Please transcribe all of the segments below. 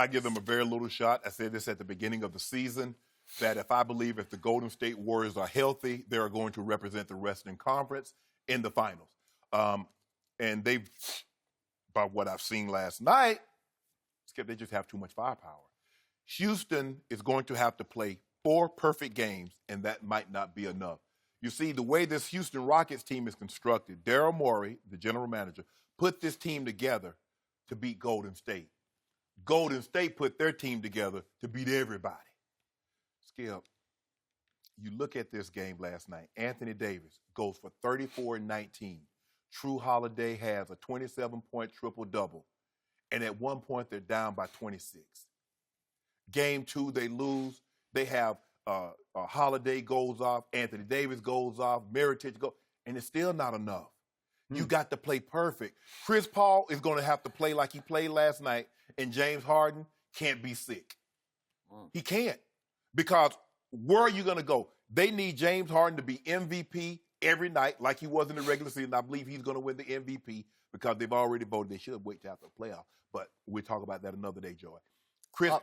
I give them a very little shot. I said this at the beginning of the season, that if the Golden State Warriors are healthy, they are going to represent the Western Conference in the finals. And by what I've seen last night, Skip, they just have too much firepower. Houston is going to have to play 4 perfect games, and that might not be enough. You see, the way this Houston Rockets team is constructed, Daryl Morey, the general manager, put this team together to beat Golden State. Golden State put their team together to beat everybody. Skip, you look at this game last night. Anthony Davis goes for 34 and 19. True Holiday has a 27-point triple-double. And at one point, they're down by 26. Game 2, they lose. They have Holiday goes off, Anthony Davis goes off, Mirotic goes, and it's still not enough. You got to play perfect. Chris Paul is going to have to play like he played last night, and James Harden can't be sick. He can't. Because where are you going to go? They need James Harden to be MVP every night like he was in the regular season. I believe he's going to win the MVP because they've already voted. They should wait till after the playoff. But we'll talk about that another day, Joy. We could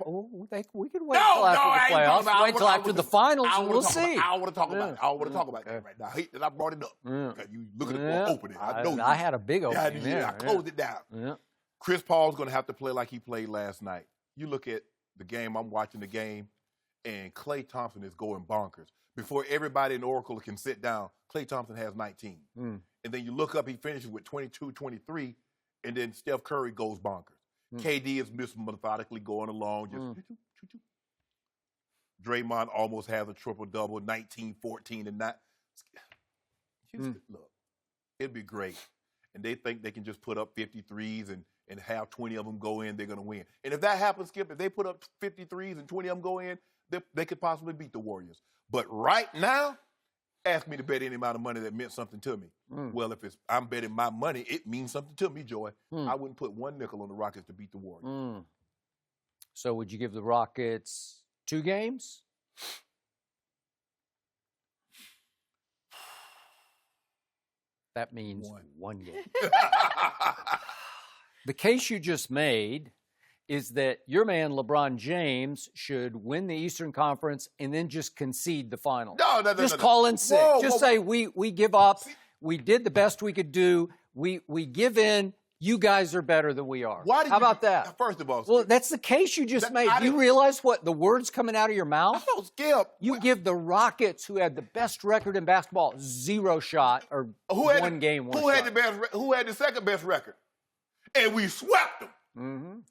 wait until after the playoffs. Wait until after the finals, and we'll see. I don't want to talk about it. I don't want to talk about that right now. I hate that I brought it up. Because you looking for an opening. I had a big opening. I closed it down. Yeah. Chris Paul's going to have to play like he played last night. You look at the game, I'm watching the game, and Klay Thompson is going bonkers. Before everybody in Oracle can sit down, Klay Thompson has 19. And then you look up, he finishes with 22, 23, and then Steph Curry goes bonkers. KD is methodically going along, just Draymond almost has a triple-double, 19, 14, and 9. Look, it'd be great. And they think they can just put up 53s and have 20 of them go in, they're going to win. And if that happens, Skip, if they put up 53s and 20 of them go in, they could possibly beat the Warriors. But right now, ask me to bet any amount of money that meant something to me. Well, if I'm betting my money, it means something to me, Joy. I wouldn't put one nickel on the Rockets to beat the Warriors. So would you give the Rockets 2 games? That means one game. The case you just made is that your man LeBron James should win the Eastern Conference and then just concede the final. No. Just call in sick. Just say we give up. We did the best we could do. We give in. You guys are better than we are. How about that? First of all, well, that's the case you just made. You realize what the words coming out of your mouth? No, Skip. You give the Rockets, who had the best record in basketball, 0 shot or one game. Who had the second best record? And we swept them.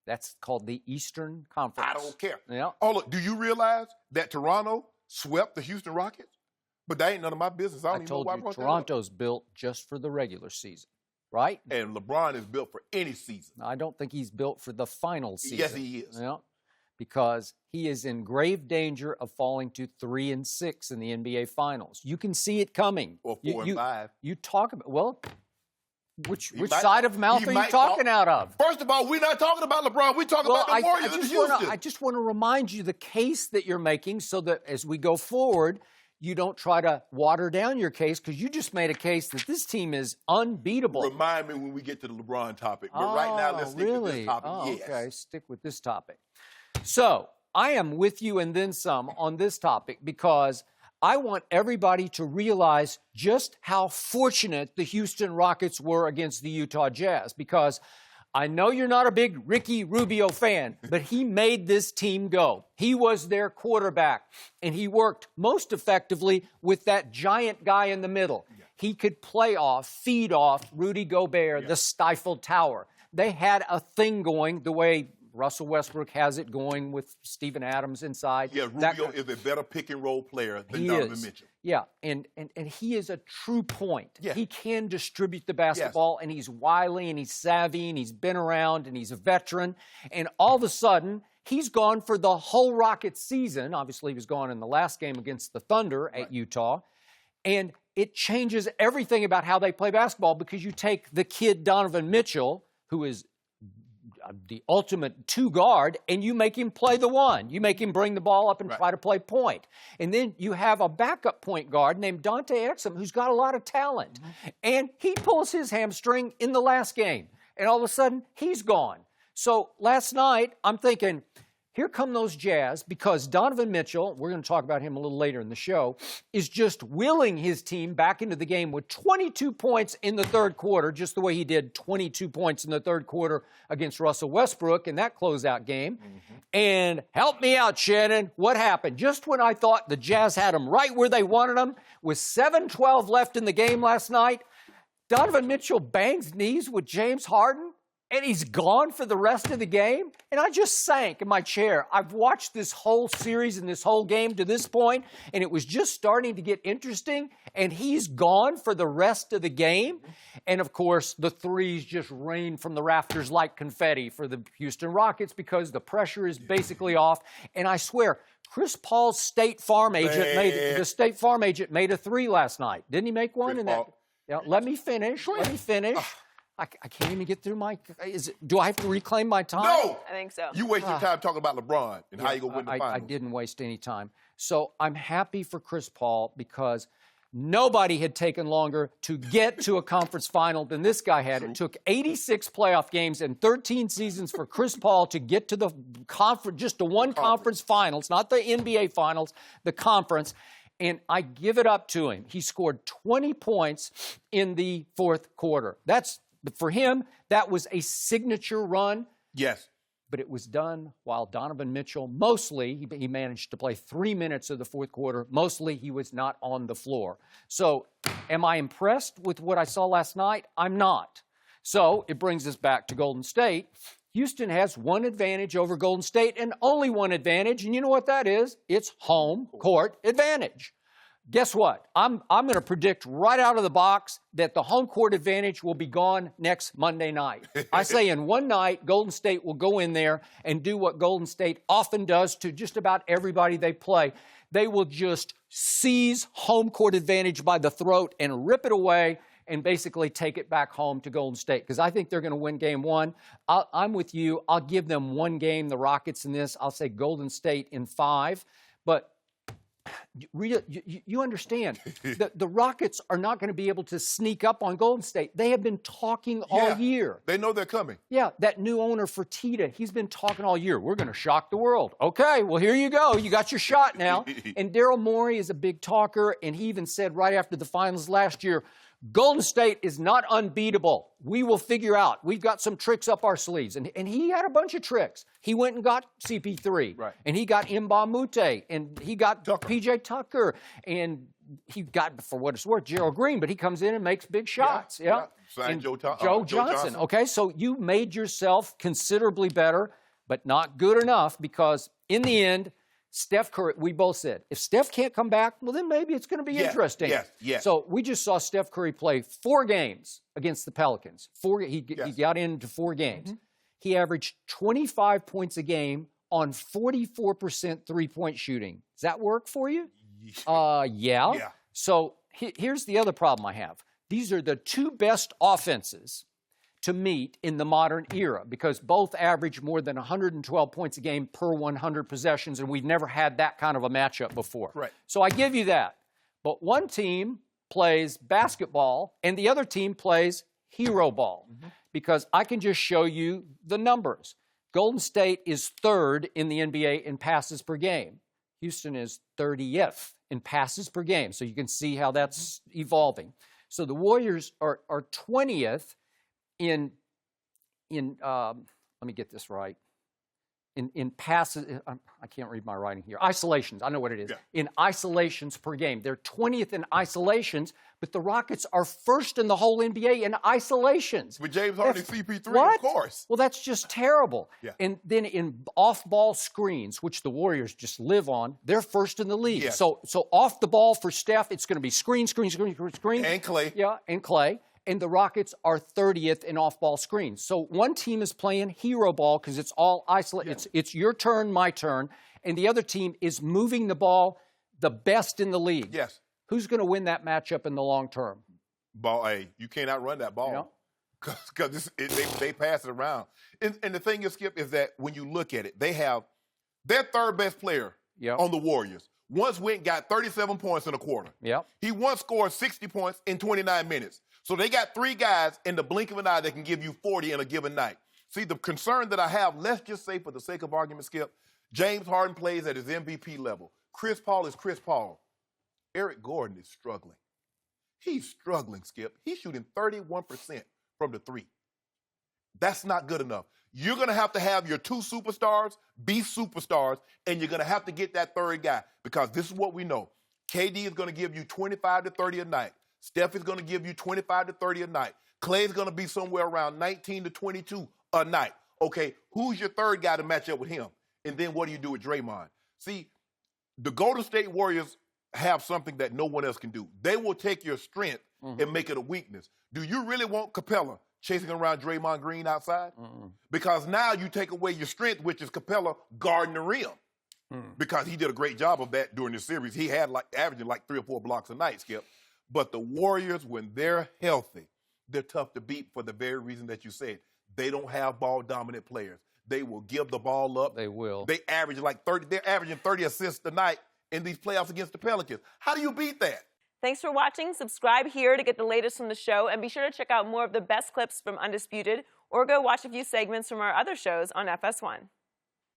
That's called the Eastern Conference. I don't care. Yeah. Oh, look, do you realize that Toronto swept the Houston Rockets? But that ain't none of my business. I told you, Toronto's built just for the regular season, right? And LeBron is built for any season. I don't think he's built for the final season. Yes, he is. Yeah, because he is in grave danger of falling to 3 and 6 in the NBA Finals. You can see it coming. Or 4 and 5. You talk about, which side of mouth are you talking out of? First of all, we're not talking about LeBron. We're talking about the Warriors in Houston. I just want to remind you the case that you're making so that as we go forward, you don't try to water down your case because you just made a case that this team is unbeatable. Remind me when we get to the LeBron topic. But right now, let's stick with this topic. Yes. Okay, stick with this topic. So I am with you and then some on this topic because I want everybody to realize just how fortunate the Houston Rockets were against the Utah Jazz because I know you're not a big Ricky Rubio fan, but he made this team go. He was their quarterback, and he worked most effectively with that giant guy in the middle. He could feed off Rudy Gobert, the stifled tower. They had a thing going the way Russell Westbrook has it going with Steven Adams inside. Yeah, Rubio is a better pick-and-roll player than Donovan Mitchell. Yeah, and he is a true point. Yeah. He can distribute the basketball, and he's wily, and he's savvy, and he's been around, and he's a veteran. And all of a sudden, he's gone for the whole Rockets season. Obviously, he was gone in the last game against the Thunder at Utah. And it changes everything about how they play basketball because you take the kid Donovan Mitchell, who is the ultimate 2 guard, and you make him play the 1. You make him bring the ball up and try to play point. And then you have a backup point guard named Dante Exum who's got a lot of talent. And he pulls his hamstring in the last game. And all of a sudden, he's gone. So last night, I'm thinking, here come those Jazz, because Donovan Mitchell, we're going to talk about him a little later in the show, is just willing his team back into the game with 22 points in the third quarter, just the way he did 22 points in the third quarter against Russell Westbrook in that closeout game. And help me out, Shannon, what happened? Just when I thought the Jazz had them right where they wanted them, with 7:12 left in the game last night, Donovan Mitchell bangs knees with James Harden, and he's gone for the rest of the game. And I just sank in my chair. I've watched this whole series and this whole game to this point, and it was just starting to get interesting, and he's gone for the rest of the game. And, of course, the threes just rain from the rafters like confetti for the Houston Rockets because the pressure is basically off. And I swear, Chris Paul's State Farm agent made a three last night. Didn't he make one? Let me finish. I can't even get through my. Do I have to reclaim my time? No, I think so. You wasted time talking about LeBron and how you gonna win the finals. I didn't waste any time. So I'm happy for Chris Paul because nobody had taken longer to get to a conference final than this guy had. It took 86 playoff games and 13 seasons for Chris Paul to get to the conference, just the one conference finals, not the NBA finals, the conference. And I give it up to him. He scored 20 points in the fourth quarter. For him, that was a signature run. Yes. But it was done while Donovan Mitchell, mostly, he managed to play 3 minutes of the fourth quarter. Mostly, he was not on the floor. So, am I impressed with what I saw last night? I'm not. So, it brings us back to Golden State. Houston has one advantage over Golden State and only one advantage, and you know what that is? It's home court advantage. Guess what? I'm going to predict right out of the box that the home court advantage will be gone next Monday night. I say in one night, Golden State will go in there and do what Golden State often does to just about everybody they play. They will just seize home court advantage by the throat and rip it away and basically take it back home to Golden State, because I think they're going to win game one. I'm with you. I'll give them one game, the Rockets in this. I'll say Golden State in 5. But you understand, the Rockets are not going to be able to sneak up on Golden State. They have been talking all year. They know they're coming. Yeah, that new owner, Fertitta, he's been talking all year. We're going to shock the world. Okay, well, here you go. You got your shot now. And Daryl Morey is a big talker, and he even said right after the finals last year, Golden State is not unbeatable. We will figure out. We've got some tricks up our sleeves. And he had a bunch of tricks. He went and got CP3. Right. And he got Mbah Moute. And he got PJ Tucker. And he got, for what it's worth, Gerald Green. But he comes in and makes big shots. Yeah. Signed Joe Johnson. Okay, so you made yourself considerably better, but not good enough, because in the end, Steph Curry, we both said, if Steph can't come back, well, then maybe it's going to be interesting. Yes. So we just saw Steph Curry play 4 games against the Pelicans. He got into 4 games. Mm-hmm. He averaged 25 points a game on 44% three-point shooting. Does that work for you? Yeah. So here's the other problem I have. These are the 2 best offenses to meet in the modern era, because both average more than 112 points a game per 100 possessions, and we've never had that kind of a matchup before. Right. So I give you that. But one team plays basketball, and the other team plays hero ball, because I can just show you the numbers. Golden State is 3rd in the NBA in passes per game. Houston is 30th in passes per game, so you can see how that's evolving. So the Warriors are 20th in let me get this right. In passes, I can't read my writing here. Isolations, I know what it is. Yeah. In isolations per game. They're 20th in isolations, but the Rockets are 1st in the whole NBA in isolations. With James Harden and CP3, what? Of course. Well, that's just terrible. Yeah. And then in off-ball screens, which the Warriors just live on, they're 1st in the league. Yes. So off the ball for Steph, it's going to be screen. And Clay. Yeah, and Clay. And the Rockets are 30th in off-ball screens. So one team is playing hero ball because it's all isolated. Yeah. It's your turn, my turn. And the other team is moving the ball the best in the league. Yes. Who's going to win that matchup in the long term? Ball A. You can't outrun that ball. Because they pass it around. And the thing is, Skip, is that when you look at it, they have their 3rd best player on the Warriors. Once went and got 37 points in a quarter. Yep. He once scored 60 points in 29 minutes. So they got 3 guys in the blink of an eye that can give you 40 in a given night. See, the concern that I have, let's just say for the sake of argument, Skip, James Harden plays at his MVP level. Chris Paul is Chris Paul. Eric Gordon is struggling. He's struggling, Skip. He's shooting 31% from the three. That's not good enough. You're going to have your two superstars be superstars, and you're going to have to get that third guy because this is what we know. KD is going to give you 25 to 30 a night. Steph is going to give you 25 to 30 a night. Clay is going to be somewhere around 19 to 22 a night. Okay, who's your third guy to match up with him? And then what do you do with Draymond? See, the Golden State Warriors have something that no one else can do. They will take your strength and make it a weakness. Do you really want Capella chasing around Draymond Green outside? Because now you take away your strength, which is Capella guarding the rim. Because he did a great job of that during the series. He had averaging 3 or 4 blocks a night, Skip. But the Warriors, when they're healthy, they're tough to beat for the very reason that you said. They don't have ball-dominant players. They will give the ball up. They will. They average 30. They're averaging 30 assists a night in these playoffs against the Pelicans. How do you beat that? Thanks for watching. Subscribe here to get the latest from the show, and be sure to check out more of the best clips from Undisputed, or go watch a few segments from our other shows on FS1.